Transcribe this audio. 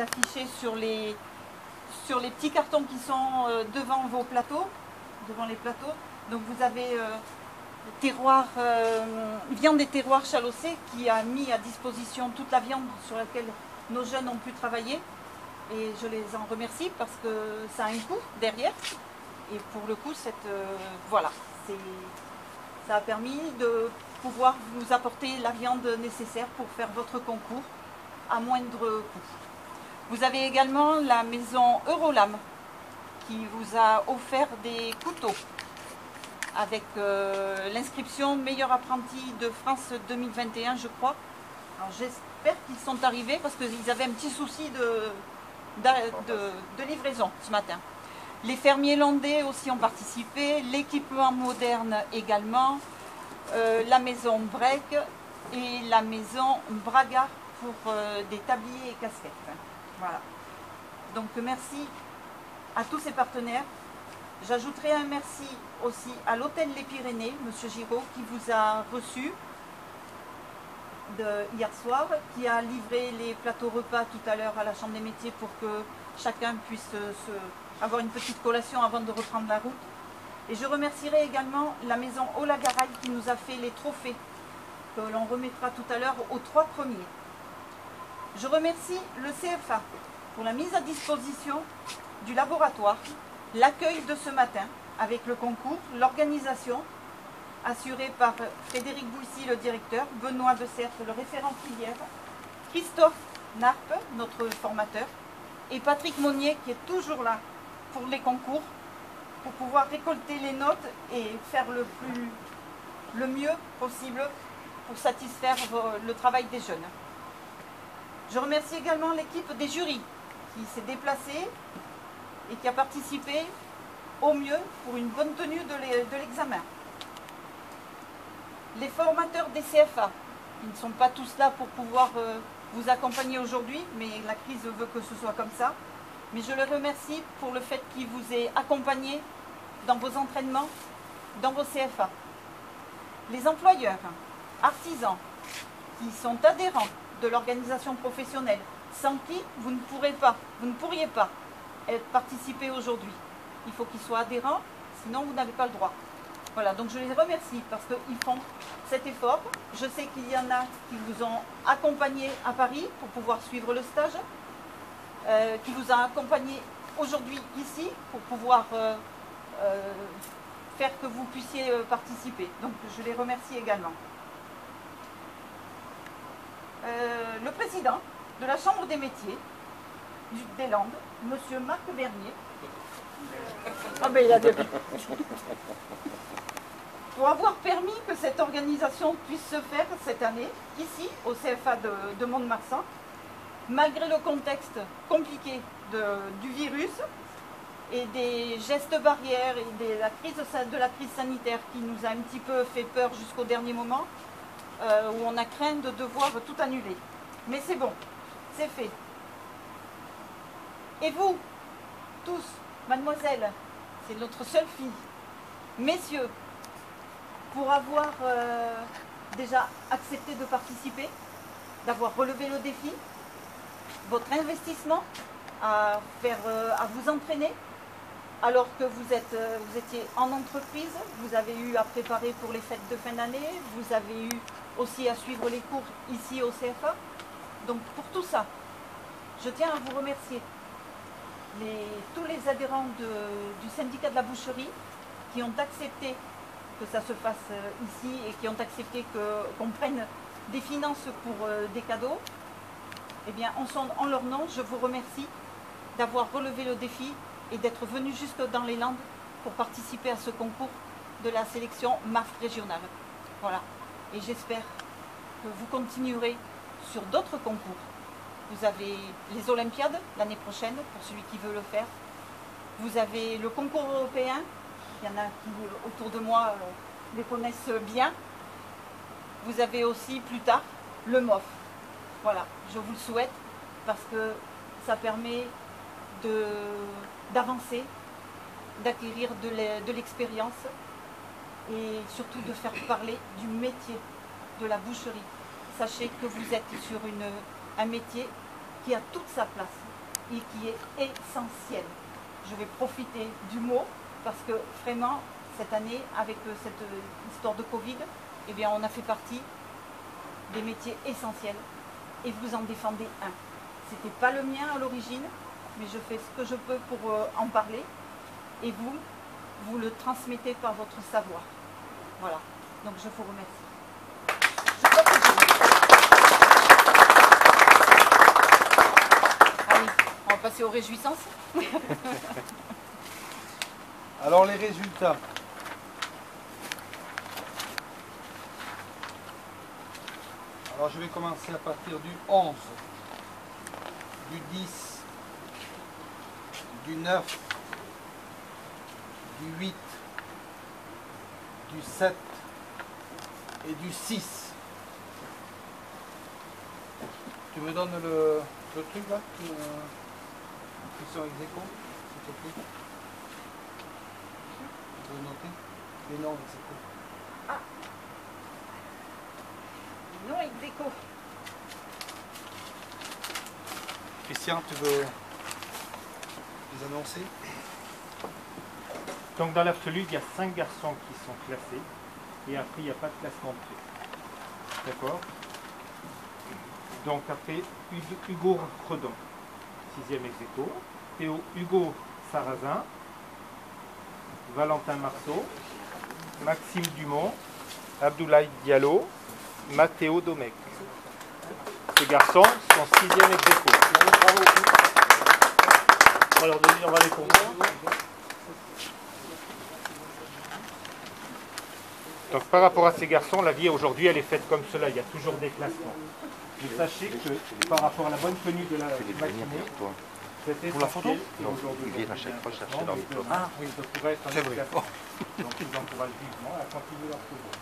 afficher sur les petits cartons qui sont devant vos plateaux, devant les plateaux. Donc vous avez terroir, viande des terroirs Chalossé qui a mis à disposition toute la viande sur laquelle nos jeunes ont pu travailler. Et je les en remercie parce que ça a un coût derrière. Et pour le coup, voilà, ça a permis de pouvoir vous apporter la viande nécessaire pour faire votre concours à moindre coût. Vous avez également la maison Eurolam qui vous a offert des couteaux avec l'inscription meilleur apprenti de France 2021, je crois. Alors j'espère qu'ils sont arrivés parce qu'ils avaient un petit souci de livraison ce matin. Les fermiers landais aussi ont participé, l'équipement moderne également, la maison Break et la maison Braga pour des tabliers et casquettes. Voilà. Donc merci à tous ces partenaires. J'ajouterai un merci aussi à l'hôtel Les Pyrénées, M. Giraud, qui vous a reçu hier soir, qui a livré les plateaux repas tout à l'heure à la Chambre des métiers pour que chacun puisse avoir une petite collation avant de reprendre la route. Et je remercierai également la maison Olagaray qui nous a fait les trophées que l'on remettra tout à l'heure aux 3 premiers. Je remercie le CFA pour la mise à disposition du laboratoire, l'accueil de ce matin avec le concours, l'organisation assurée par Frédéric Bouissy, le directeur, Benoît de Certes, le référent filière, Christophe Narpe, notre formateur, et Patrick Monnier qui est toujours là pour les concours, pour pouvoir récolter les notes et faire le mieux possible pour satisfaire le travail des jeunes. Je remercie également l'équipe des jurys qui s'est déplacée et qui a participé au mieux pour une bonne tenue de l'examen. Les formateurs des CFA, ils ne sont pas tous là pour pouvoir vous accompagner aujourd'hui, mais la crise veut que ce soit comme ça. Mais je les remercie pour le fait qu'ils vous aient accompagné dans vos entraînements, dans vos CFA. Les employeurs, artisans, qui sont adhérents de l'organisation professionnelle, sans qui vous ne pourriez pas participer aujourd'hui. Il faut qu'ils soient adhérents, sinon vous n'avez pas le droit. Voilà, donc je les remercie parce qu'ils font cet effort. Je sais qu'il y en a qui vous ont accompagné à Paris pour pouvoir suivre le stage, qui vous a accompagné aujourd'hui ici pour pouvoir faire que vous puissiez participer. Donc je les remercie également. Le président de la Chambre des métiers des Landes, M. Marc Bernier, ah ben il a bien. Pour avoir permis que cette organisation puisse se faire cette année, ici, au CFA de Mont-de-Marsan, malgré le contexte compliqué du virus et des gestes barrières et de la crise sanitaire qui nous a un petit peu fait peur jusqu'au dernier moment, où on a craint de devoir tout annuler. Mais c'est bon, c'est fait. Et vous, tous, mademoiselle, c'est notre seule fille, messieurs, pour avoir déjà accepté de participer, d'avoir relevé le défi, votre investissement à vous entraîner, alors que vous étiez en entreprise, vous avez eu à préparer pour les fêtes de fin d'année, vous avez eu aussi à suivre les cours ici au CFA. Donc pour tout ça, je tiens à vous remercier. Tous les adhérents du syndicat de la boucherie qui ont accepté que ça se fasse ici et qui ont accepté qu'on prenne des finances pour des cadeaux, eh bien, en leur nom, je vous remercie d'avoir relevé le défi et d'être venu jusque dans les Landes pour participer à ce concours de la sélection MAF régionale. Voilà. Et j'espère que vous continuerez sur d'autres concours. Vous avez les Olympiades l'année prochaine, pour celui qui veut le faire. Vous avez le concours européen. Il y en a qui, autour de moi, les connaissent bien. Vous avez aussi, plus tard, le MOF. Voilà, je vous le souhaite, parce que ça permet d'avancer, d'acquérir de l'expérience et surtout de faire parler du métier de la boucherie. Sachez que vous êtes sur un métier qui a toute sa place et qui est essentiel. Je vais profiter du mot parce que vraiment, cette année, avec cette histoire de Covid, eh bien, on a fait partie des métiers essentiels et vous en défendez un. C'était pas le mien à l'origine, mais je fais ce que je peux pour en parler et vous le transmettez par votre savoir. Voilà, donc je vous remercie. Je crois que allez, on va passer aux réjouissances. Alors les résultats. Alors je vais commencer à partir du 11, du 10, du 9, du 8, du 7 et du 6. Tu me donnes le truc là qui sont ex aequo, s'il te plaît. Tu peux noter les noms ex aequo. Ah, non ex aequo. Christian, tu veux les annoncer? Donc dans l'absolu, il y a 5 garçons qui sont classés et après il n'y a pas de classement de prix. D'accord? Donc après Hugo Redon, 6e ex aequo, Hugo Sarrazin, Valentin Marceau, Maxime Dumont, Abdoulaye Diallo, Mathéo Domecq. Ces garçons sont 6e ex aequo. On va leur donner, on va les compter. Donc par rapport à ces garçons, la vie aujourd'hui elle est faite comme cela, il y a toujours des classements. Mais sachez que par rapport à la bonne tenue de la matinée, c'était Pour la photo? Non, ils viennent à chaque fois chercher leur diplôme. Ah oui, ça pourrait être un déplacement. Donc je vous encourage vivement à continuer leur séjour.